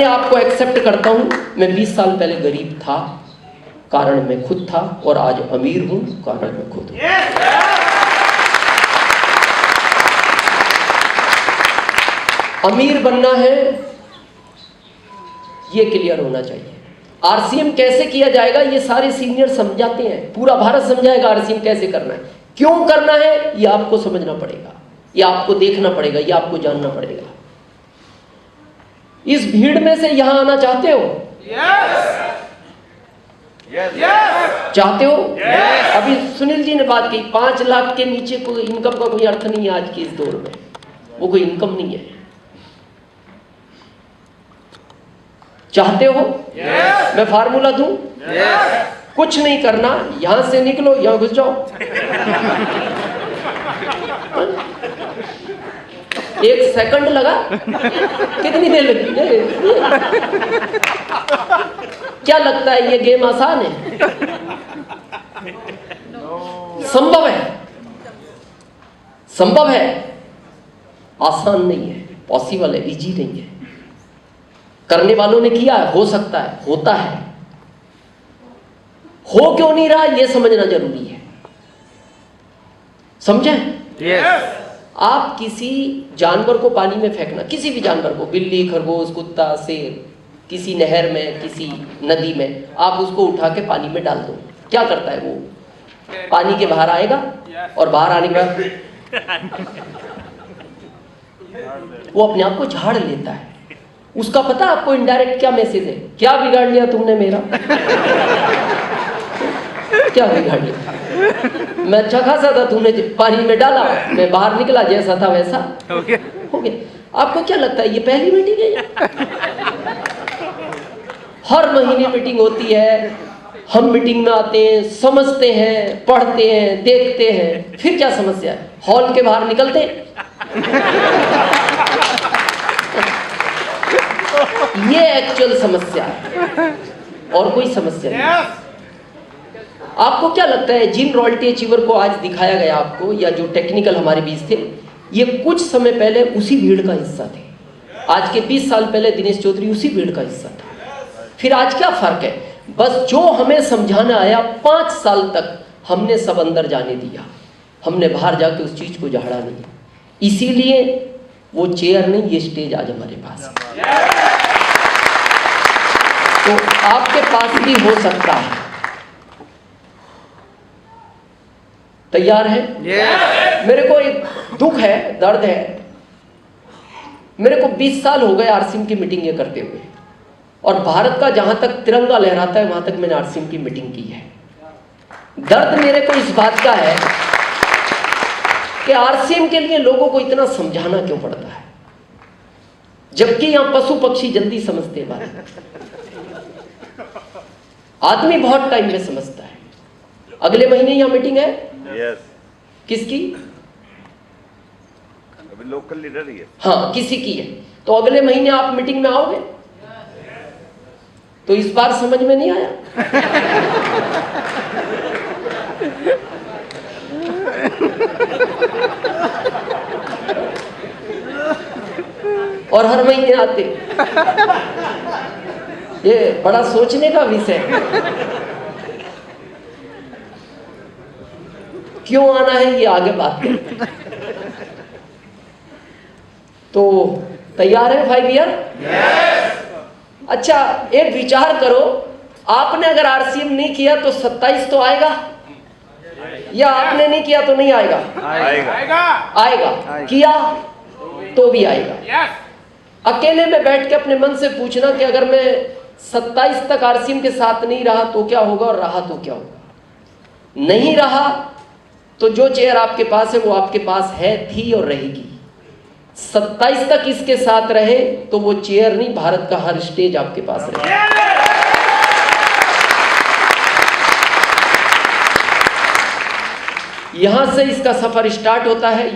अपने आप को एक्सेप्ट करता हूं, मैं 20 साल पहले गरीब था, कारण मैं खुद था, और आज अमीर हूं, कारण मैं खुद हूं। अमीर बनना है, ये क्लियर होना चाहिए। आरसीएम कैसे किया जाएगा ये सारे सीनियर समझाते हैं, पूरा भारत समझाएगा आरसीएम कैसे करना है, क्यों करना है, ये आपको समझना पड़ेगा, ये आपको देखना पड़ेगा, ये आपको जानना पड़ेगा। इस भीड़ में से यहां आना चाहते हो? चाहते हो? अभी सुनील जी ने बात की, 5 लाख के नीचे कोई इनकम का कोई अर्थ नहीं है आज के इस दौर में, वो कोई इनकम नहीं है। चाहते हो? मैं फार्मूला दूं? कुछ नहीं करना, यहां से निकलो, यहां घुस जाओ। 1 सेकंड लगा? कितनी देर लगी? क्या लगता है ये गेम आसान है? संभव है, संभव है, आसान नहीं है, पॉसिबल है, इजी नहीं है। करने वालों ने किया है, हो सकता है, होता है। हो क्यों नहीं रहा ये समझना जरूरी है, समझे? आप किसी जानवर को पानी में फेंकना, किसी भी जानवर को, बिल्ली, खरगोश, कुत्ता, शेर, किसी नहर में, किसी नदी में, आप उसको उठा के पानी में डाल दो, क्या करता है वो? पानी के बाहर आएगा, और बाहर आने के बाद वो अपने आप को झाड़ लेता है। उसका पता आपको इनडायरेक्ट क्या मैसेज है? क्या बिगाड़ लिया तुमने मेरा? क्या बिगाड़ लिया? मैं अच्छा खासा था, तुमने पानी में डाला, मैं बाहर निकला, जैसा था वैसा हो गया। आपको क्या लगता है ये पहली मीटिंग है? हर महीने मीटिंग होती है, हम मीटिंग में आते हैं, समझते हैं, पढ़ते हैं, देखते हैं, फिर क्या समस्या है? हॉल के बाहर निकलते हैं। ये एक्चुअल समस्या है, और कोई समस्या नहीं। आपको क्या लगता है जिन रॉयल्टी अचीवर को आज दिखाया गया आपको, या जो टेक्निकल हमारे बीच थे, ये कुछ समय पहले उसी भीड़ का हिस्सा थे। आज के 20 साल पहले दिनेश चौधरी उसी भीड़ का हिस्सा था। फिर आज क्या फर्क है? बस जो हमें समझाना आया 5 साल तक हमने सब अंदर जाने दिया, हमने बाहर जाके उस चीज को झाड़ा नहीं। इसीलिए वो चेयर नहीं, ये स्टेज आज हमारे पास है। तो आपके पास भी हो सकता है। तैयार है? मेरे को एक दुख है, दर्द है, मेरे को 20 साल हो गए आरसीएम की मीटिंग करते हुए, और भारत का जहां तक तिरंगा लहराता है वहां तक मैंने आरसीएम की मीटिंग की है। दर्द मेरे को इस बात का है कि आरसीएम के लिए लोगों को इतना समझाना क्यों पड़ता है, जबकि यहां पशु पक्षी जल्दी समझते हैं बात। आदमी बहुत टाइम में समझता है। अगले महीने यहां मीटिंग है। किसकी? अभी लोकल लीडर ही है। हाँ, किसी की है। तो अगले महीने आप मीटिंग में आओगे? तो इस बार समझ में नहीं आया? और हर महीने आते, ये बड़ा सोचने का विषय है। क्यों आना है ये आगे बात करें। तो तैयार है 5 ईयर? अच्छा, एक विचार करो, आपने अगर आरसीएम नहीं किया तो 27 तो आएगा, या आपने नहीं किया तो नहीं आएगा? आएगा। किया तो भी आएगा। अकेले में बैठ के अपने मन से पूछना कि अगर मैं 27 तक आरसीएम के साथ नहीं रहा तो क्या होगा, और रहा तो क्या होगा। नहीं रहा तो जो चेयर आपके पास है वो आपके पास है, थी और रहेगी। 27 तक इसके साथ रहे तो वो चेयर नहीं, भारत का हर स्टेज आपके पास रहे। यहां से इसका सफर स्टार्ट होता है।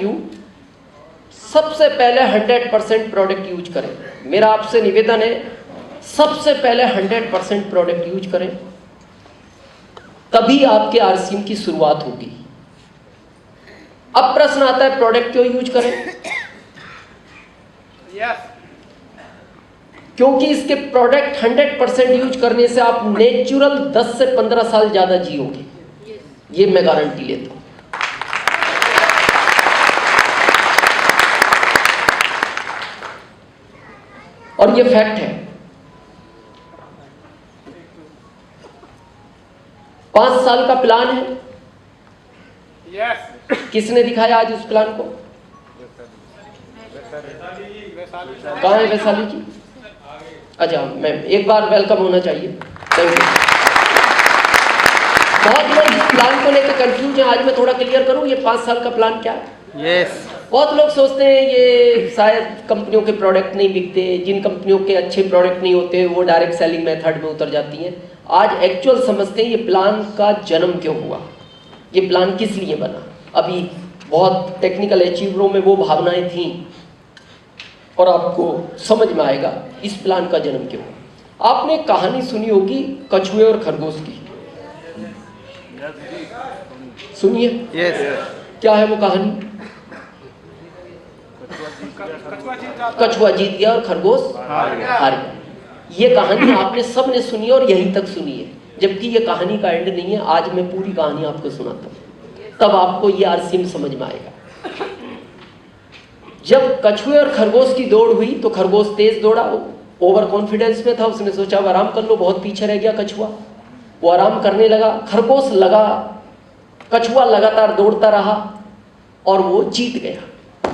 सबसे पहले 100% प्रोडक्ट यूज करें। मेरा आपसे निवेदन है, सबसे पहले 100% प्रोडक्ट यूज करें, तभी आपके आरसीएम की शुरुआत होगी। अब प्रश्न आता है प्रोडक्ट क्यों यूज करें? क्योंकि इसके प्रोडक्ट 100% यूज करने से आप नेचुरल 10 से 15 साल ज्यादा जियोगे, ये मैं गारंटी लेता हूं। और ये फैक्ट है। 5 साल का प्लान है। किसने दिखाया आज उस प्लान को? कहाँ है वैशाली जी? अच्छा, मैं एक बार वेलकम होना चाहिए। Thank you. बहुत लोग इस प्लान को लेकर कंफ्यूज हैं, आज मैं थोड़ा क्लियर करूं ये 5 साल का प्लान क्या है। यस। बहुत लोग सोचते हैं ये शायद कंपनियों के प्रोडक्ट नहीं बिकते, जिन कंपनियों के अच्छे प्रोडक्ट नहीं होते वो डायरेक्ट सेलिंग मेथड में उतर जाती हैं। आज एक्चुअल समझते हैं ये प्लान का जन्म क्यों हुआ, ये प्लान किस लिए बना। अभी बहुत टेक्निकल अचीवरों में वो भावनाएं थी और आपको समझ में आएगा इस प्लान का जन्म क्यों हुआ। आपने कहानी सुनी होगी कछुए और खरगोश की, सुनिए। यस। क्या है वो कहानी? कछुआ जीत गया और खरगोश हार गया। ये कहानी आपने सबने सुनी और यहीं तक सुनी है, जबकि ये कहानी का एंड नहीं है। आज मैं पूरी कहानी आपको सुनाता हूँ, तब आपको ये आरसीएम समझ में आएगा। जब कछुए और खरगोश की दौड़ हुई तो खरगोश तेज दौड़ा, ओवर कॉन्फिडेंस में था, उसने सोचा अब आराम कर लो, बहुत पीछे रह गया कछुआ। वो आराम करने लगा, खरगोश लगा, कछुआ लगातार दौड़ता रहा और वो जीत गया।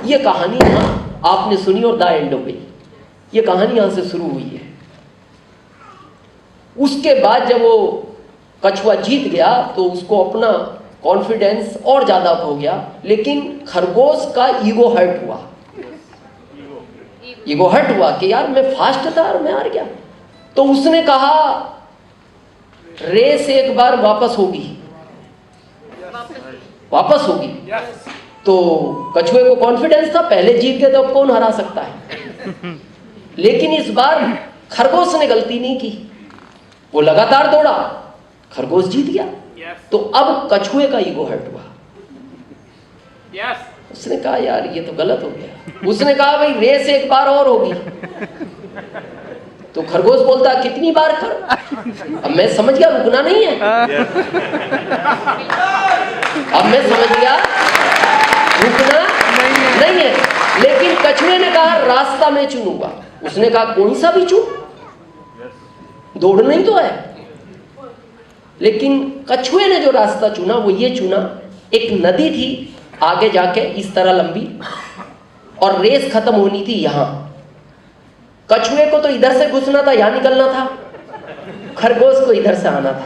ये कहानी यहाँ आपने सुनी और द एंड हो गई। ये कहानी यहाँ से शुरू हुई है। उसके बाद जब वो कछुआ जीत गया तो उसको अपना कॉन्फिडेंस और ज्यादा हो गया, लेकिन खरगोश का ईगो हर्ट हुआ। ईगो हर्ट हुआ कि यार मैं फास्ट था और मैं हार गया। तो उसने कहा रेस एक बार वापस होगी, वापस होगी। तो कछुए को कॉन्फिडेंस था, पहले जीत गए तो अब कौन हरा सकता है। लेकिन इस बार खरगोश ने गलती नहीं की, वो लगातार दौड़ा, खरगोश जीत गया। तो अब कछुए का ईगो हर्ट हुआ। उसने कहा यार ये तो गलत हो गया। उसने कहा भाई रेस एक बार और होगी। तो खरगोश बोलता कितनी बार कर। अब मैं समझ गया रुकना नहीं है। अब मैं समझ गया रुकना नहीं है। लेकिन कछुए ने कहा रास्ता मैं चुनूंगा। उसने कहा कौन सा भी चुन, दौड़ना ही तो है। लेकिन कछुए ने जो रास्ता चुना वो ये चुना, एक नदी थी आगे जाके इस तरह लंबी, और रेस खत्म होनी थी यहां। कछुए को तो इधर से घुसना था, यहां निकलना था, खरगोश को इधर से आना था।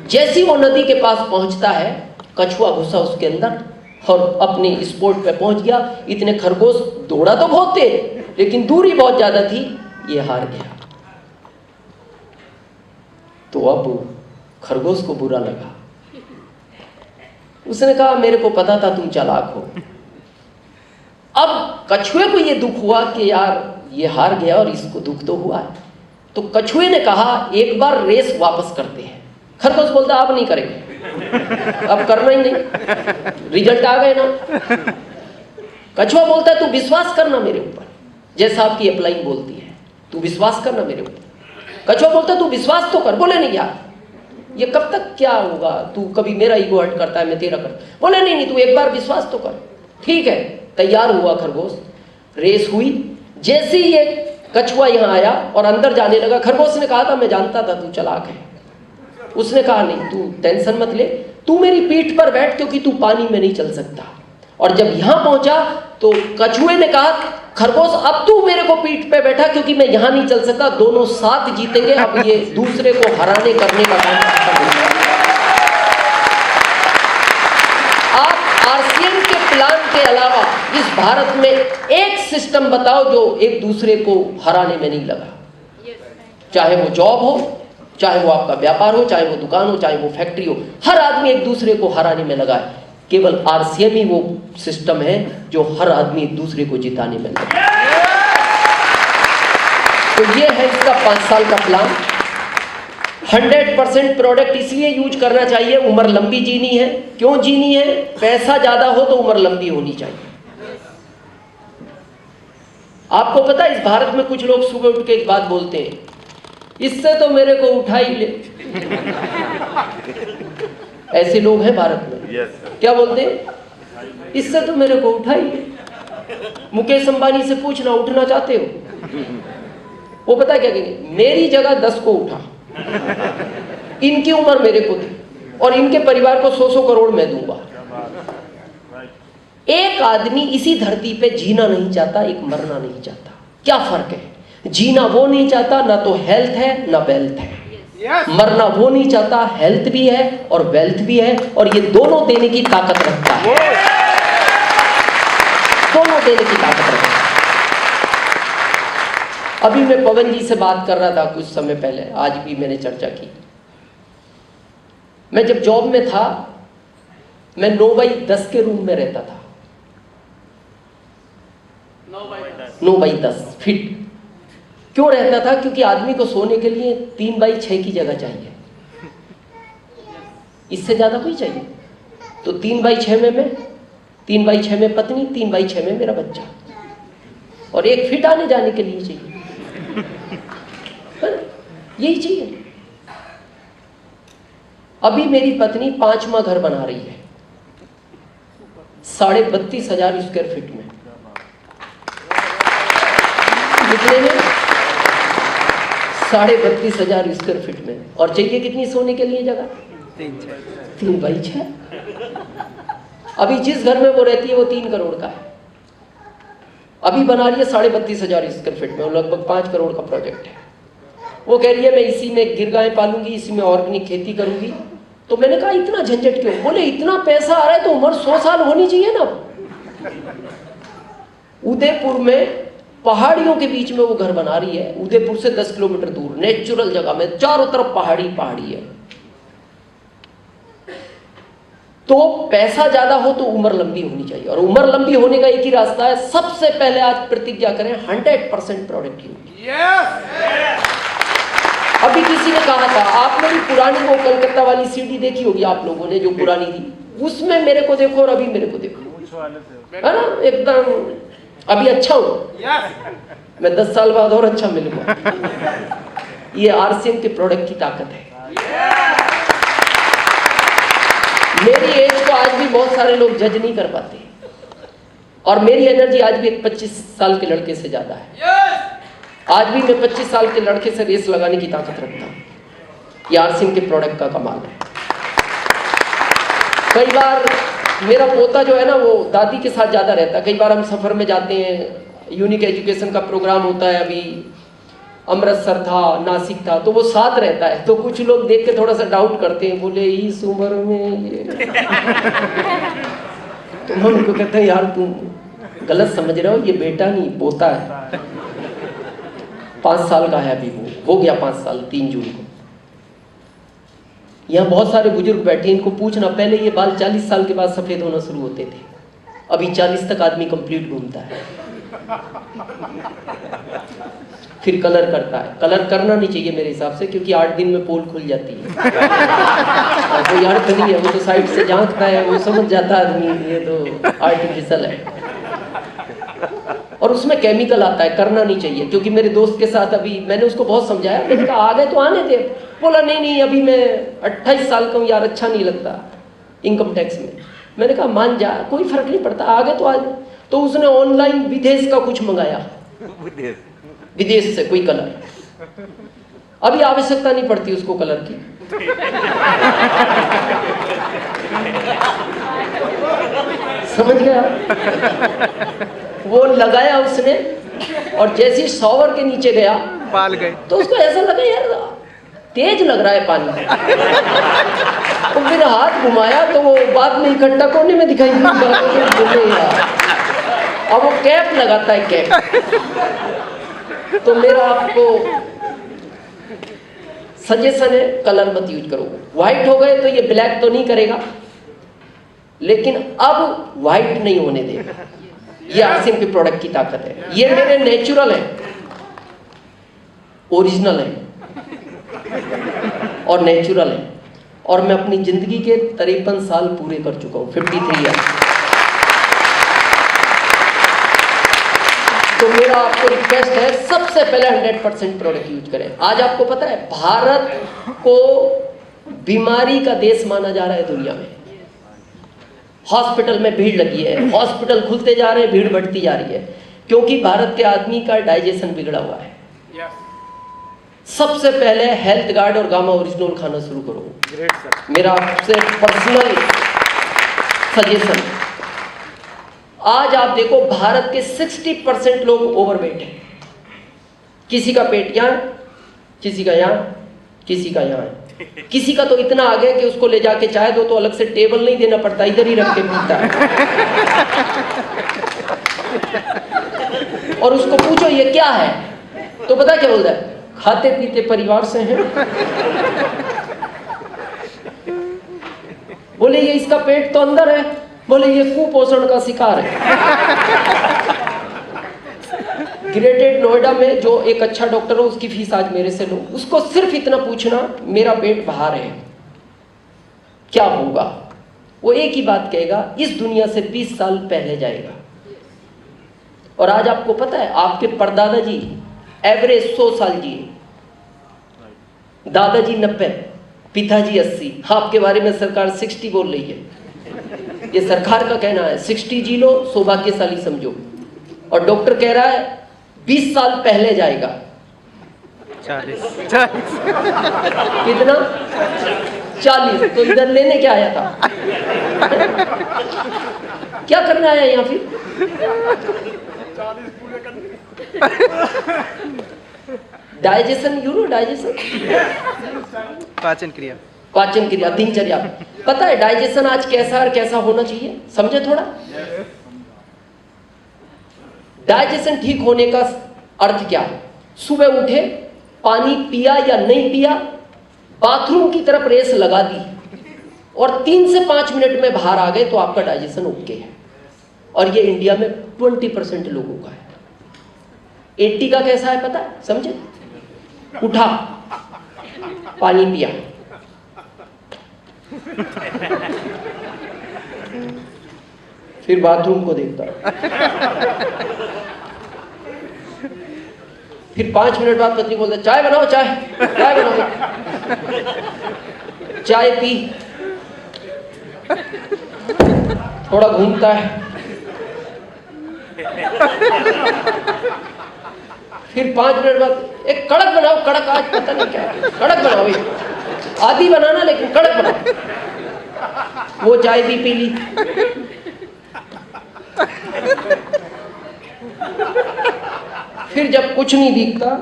जैसी वो नदी के पास पहुंचता है, कछुआ घुसा उसके अंदर और अपने स्पॉट पे पहुंच गया। इतने खरगोश दौड़ा तो बहुत थे, लेकिन दूरी बहुत ज्यादा थी, ये हार गया। तो अब खरगोश को बुरा लगा। उसने कहा मेरे को पता था तुम चालाक हो। अब कछुए को यह दुख हुआ कि यार ये हार गया और इसको दुख तो हुआ है। तो कछुए ने कहा एक बार रेस वापस करते हैं। खरगोश बोलता अब नहीं करेंगे, अब करना ही नहीं, रिजल्ट आ गए ना। कछुआ बोलता है तू विश्वास करना मेरे ऊपर, जैसा आपकी अपलाइन बोलती है, तू विश्वास करना मेरे ऊपर। कछुआ बोलता तू विश्वास तो कर। बोले नहीं यार ये कब तक क्या होगा, तू कभी मेरा ईगो हर्ट करता है, मैं तेरा करता। बोले नहीं तू एक बार विश्वास तो कर। ठीक है, तैयार हुआ खरगोश, रेस हुई। जैसे ही ये कछुआ यहाँ आया और अंदर जाने लगा, खरगोश ने कहा था मैं जानता था तू चालाक है। उसने कहा नहीं तू टेंशन मत ले, तू मेरी पीठ पर बैठ क्योंकि तू पानी में नहीं चल सकता। और जब यहां पहुंचा तो कछुए ने कहा खरगोश अब तू मेरे को पीठ पे बैठा क्योंकि मैं यहां नहीं चल सकता, दोनों साथ जीतेंगे। अब ये दूसरे को हराने करने का काम करता है। आप आरसीएम के प्लान के अलावा इस भारत में एक सिस्टम बताओ जो एक दूसरे को हराने में नहीं लगा। चाहे वो जॉब हो, चाहे वो आपका व्यापार हो, चाहे वो दुकान हो, चाहे वो फैक्ट्री हो, हर आदमी एक दूसरे को हराने में लगा है। केवल आरसीएम ही वो सिस्टम है जो हर आदमी एक दूसरे को जिताने में लगा। तो ये है इसका 5 साल का प्लान। 100% प्रोडक्ट इसलिए यूज करना चाहिए, उम्र लंबी जीनी है। क्यों जीनी है? पैसा ज्यादा हो तो उम्र लंबी होनी चाहिए। आपको पता है इस भारत में कुछ लोग सुबह उठ के एक बात बोलते हैं, इससे तो मेरे को उठा ही ले। ऐसे लोग हैं भारत में। क्या बोलते हैं? इससे तो मेरे को उठा ही ले। मुकेश अंबानी से पूछना उठना चाहते हो? वो पता क्या कहेंगे, मेरी जगह 10 को उठा, इनकी उम्र मेरे को दी और इनके परिवार को 100-100 करोड़ मैं दूंगा। एक आदमी इसी धरती पे जीना नहीं चाहता, एक मरना नहीं चाहता। क्या फर्क है? जीना वो नहीं चाहता, ना तो हेल्थ है ना वेल्थ है। मरना वो नहीं चाहता, हेल्थ भी है और वेल्थ भी है, और ये दोनों देने की ताकत रखता है। दोनों देने की ताकत रखता है। अभी मैं पवन जी से बात कर रहा था कुछ समय पहले, आज भी मैंने चर्चा की। मैं जब जॉब में था, मैं 9x10 के रूम में रहता था। 9x10 feet. क्यों रहता था? क्योंकि आदमी को सोने के लिए 3x6 की जगह चाहिए, इससे ज्यादा कोई चाहिए। तो 3x6 में मैं, 3x6 में पत्नी, 3x6 में मेरा बच्चा, और 1 फीट आने जाने के लिए चाहिए। यही चाहिए। अभी मेरी पत्नी 5वां घर बना रही है 32,500 स्क्वायर फीट में। कितने में? 32,500 स्क्वायर फीट में। और चाहिए कितनी सोने के लिए जगह? 3x6। अभी जिस घर में वो रहती है वो 3 करोड़ का है। अभी बना रही है 32,500 स्क्वायर फीट में, लगभग 5 करोड़ का प्रोजेक्ट है। वो कह रही है मैं इसी में गिरगायें पालूंगी, इसी में ऑर्गेनिक खेती करूंगी। तो मैंने कहा इतना झंझट क्यों? बोले इतना पैसा आ रहा है तो उम्र 100 साल होनी चाहिए ना। उदयपुर में पहाड़ियों के बीच में वो घर बना रही है, उदयपुर से 10 किलोमीटर दूर, नेचुरल जगह में, चारों तरफ पहाड़ी पहाड़ी है। तो पैसा ज्यादा हो तो उम्र लंबी होनी चाहिए, और उम्र लंबी होने का एक ही रास्ता है। सबसे पहले आज प्रतिज्ञा करें 100% प्रोडक्टिविटी। अभी किसी ने कहा था, आप मेरी पुरानी वो कलकत्ता वाली सीडी देखी होगी आप लोगों ने, जो पुरानी थी, उसमें मेरे को देखो और अभी मेरे को देखो, है ना? एकदम अभी अच्छा हूं मैं, 10 साल बाद और अच्छा मिलूंगा। ये आरसीएम के प्रोडक्ट की ताकत है। मेरी एज को आज भी बहुत सारे लोग जज नहीं कर पाते, और मेरी एनर्जी आज भी एक 25 साल के लड़के से ज्यादा है। आज भी मैं 25 साल के लड़के से रेस लगाने की ताकत रखता हूँ। ये आरसीएम के प्रोडक्ट का कमाल है। कई बार मेरा पोता जो है ना, वो दादी के साथ ज्यादा रहता है। कई बार हम सफर में जाते हैं, यूनिक एजुकेशन का प्रोग्राम होता है, अभी अमृतसर था, नासिक था, तो वो साथ रहता है। तो कुछ लोग देख के थोड़ा सा डाउट करते हैं, बोले इस उम्र में ये तो मैं उनको कहता है यार तुम गलत समझ रहे हो, ये बेटा नहीं पोता है। 5 साल का है अभी, वो हो गया 5 साल 3 जून को। यहाँ बहुत सारे बुजुर्ग बैठे, इनको पूछना, पहले ये बाल 40 साल के बाद सफेद होना शुरू होते थे, अभी 40 तक आदमी कंप्लीट घूमता है। फिर कलर करता है। कलर करना नहीं चाहिए मेरे हिसाब से, क्योंकि 8 दिन में पोल खुल जाती है। कोई अर्थ नहीं है, वो तो साइड से झांकता है, वो समझ जाता है आदमी ये तो आर्टिफिशियल है, और उसमें केमिकल आता है। करना नहीं चाहिए। क्योंकि मेरे दोस्त के साथ अभी मैंने उसको बहुत समझाया, मैंने कहा आगे तो आने दे। बोला नहीं अभी मैं 28 साल का हूँ यार, अच्छा नहीं लगता इनकम टैक्स में। मैंने कहा मान जा, कोई फर्क नहीं पड़ता, आगे तो आज। तो उसने ऑनलाइन विदेश का कुछ मंगाया, विदेश से कोई कलर। अभी आवश्यकता नहीं पड़ती उसको कलर की। समझ गया? वो लगाया उसने, और जैसे ही शॉवर के नीचे गया पाल गए, तो उसको ऐसा लगा यार तेज लग रहा है पानी। तो फिर हाथ घुमाया तो वो बाद में इकट्ठा कोने में दिखाई दी। अब वो कैप लगाता है, कैप। तो मेरा आपको सजेशन है, कलर मत यूज करो। व्हाइट हो गए तो ये ब्लैक तो नहीं करेगा, लेकिन अब व्हाइट नहीं होने देगा। ये आरसीएम के प्रोडक्ट की ताकत है। ये मेरे नेचुरल है, ओरिजिनल है और नेचुरल है, और मैं अपनी जिंदगी के 53 साल पूरे कर चुका हूँ, 53 ईयर। तो मेरा आपको रिक्वेस्ट है, सबसे पहले 100% प्रोडक्ट यूज करें। आज आपको पता है भारत को बीमारी का देश माना जा रहा है दुनिया में। हॉस्पिटल में भीड़ लगी है, हॉस्पिटल खुलते जा रहे हैं, भीड़ बढ़ती जा रही है, क्योंकि भारत के आदमी का डाइजेशन बिगड़ा हुआ है। सबसे पहले हेल्थ गार्ड और गामा ओरिजिनल खाना शुरू करो। मेरा आपसे पर्सनल सजेशन। आज आप देखो भारत के 60% लोग ओवरवेट हैं। किसी का पेट यहाँ, किसी का यहाँ, किसी का यहाँ है। किसी का तो इतना आ गया कि उसको ले जाके चाय दो तो अलग से टेबल नहीं देना पड़ता, इधर ही रख के पीता है। और उसको पूछो ये क्या है, तो पता क्या बोलता है, खाते पीते परिवार से हैं। बोले ये इसका पेट तो अंदर है, बोले ये कुपोषण का शिकार है। ग्रेटेड नोएडा में जो एक अच्छा डॉक्टर हो, उसकी फीस आज मेरे से लो, उसको सिर्फ इतना पूछना मेरा पेट बाहर है क्या होगा, वो एक ही बात कहेगा, इस दुनिया से 20 साल पहले जाएगा। और आज आपको पता है आपके परदादा जी एवरेज 100 साल जिए, दादाजी 90, पिताजी 80। आपके बारे में सरकार 60 बोल रही है, ये सरकार का कहना है। 60 जी लो, सौभाग्यशाली समझो। और डॉक्टर कह रहा है 20 साल पहले जाएगा। 40 कितना? 40। तो इधर लेने क्या आया था? क्या करने आया यहाँ फिर? 40 पूरे करने। डाइजेशन, यूरो डाइजेशन, पाचन क्रिया, पाचन क्रिया, दिनचर्या। पता है डाइजेशन आज कैसा और कैसा होना चाहिए, समझे थोड़ा? डाइजेशन ठीक होने का अर्थ क्या है? सुबह उठे, पानी पिया या नहीं पिया, बाथरूम की तरफ रेस लगा दी और 3 से 5 मिनट में बाहर आ गए तो आपका डाइजेशन ओके है। और ये इंडिया में 20% लोगों का है। 80 का कैसा है पता है, समझे? उठा, पानी पिया, फिर बाथरूम को देखता, फिर 5 मिनट बाद पत्नी बोलता चाय बनाओ, चाय चाय बनाओ, चाय पी, थोड़ा घूमता है, फिर 5 मिनट बाद एक कड़क बनाओ, कड़क आज पता नहीं क्या है, कड़क बनाओ, एक आधी बनाना लेकिन कड़क बनाओ। वो चाय भी पी ली, फिर जब कुछ नहीं दिखता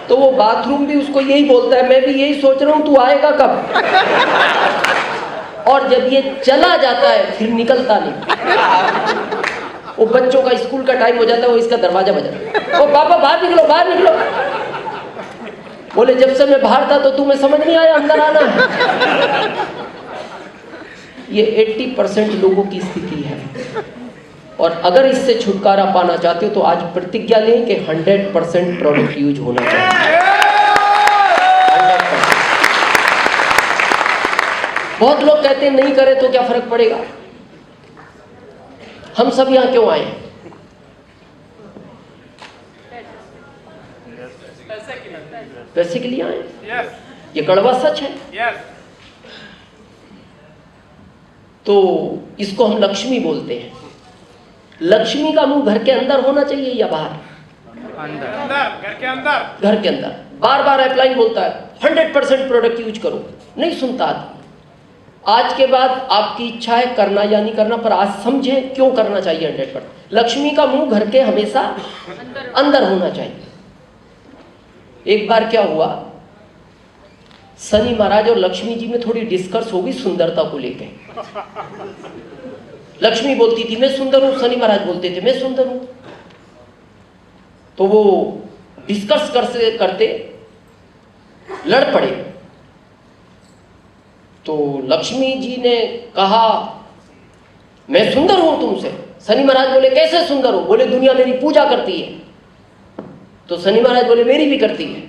तो वो बाथरूम भी उसको यही बोलता है, मैं भी यही सोच रहा हूं तू आएगा कब। और जब ये चला जाता है फिर निकलता नहीं। वो बच्चों का स्कूल का टाइम हो जाता है, वो इसका दरवाजा बजाता है, ओ पापा बाहर निकलो, बाहर निकलो। बोले जब से मैं बाहर था तो तुम्हें समझ नहीं आया अंदर आना है। ये 80% लोगों की स्थिति है। और अगर इससे छुटकारा पाना चाहते हो तो आज प्रतिज्ञा लें कि 100% प्रोडक्ट यूज होना चाहिए। 100%। बहुत लोग कहते हैं नहीं करें तो क्या फर्क पड़ेगा। हम सब यहां क्यों आए? पैसे के लिए आए। ये कड़वा सच है। तो इसको हम लक्ष्मी बोलते हैं। लक्ष्मी का मुंह घर के अंदर होना चाहिए या बाहर? अंदर, घर के अंदर। घर के अंदर। बार बार अपलाइन बोलता है 100% प्रोडक्ट यूज करो, नहीं सुनता आदमी। आज के बाद आपकी इच्छा है करना या नहीं करना, पर आज समझे क्यों करना चाहिए 100%। लक्ष्मी का मुंह घर के हमेशा अंदर होना चाहिए। एक बार क्या हुआ, शनि महाराज और लक्ष्मी जी में थोड़ी डिस्कस होगी सुंदरता को लेकर। लक्ष्मी बोलती थी मैं सुंदर हूं, शनि महाराज बोलते थे मैं सुंदर हूं। तो वो डिस्कस करते लड़ पड़े। तो लक्ष्मी जी ने कहा मैं सुंदर हूं तुमसे। शनि महाराज बोले कैसे सुंदर हो? बोले दुनिया मेरी पूजा करती है। तो शनि महाराज बोले मेरी भी करती है।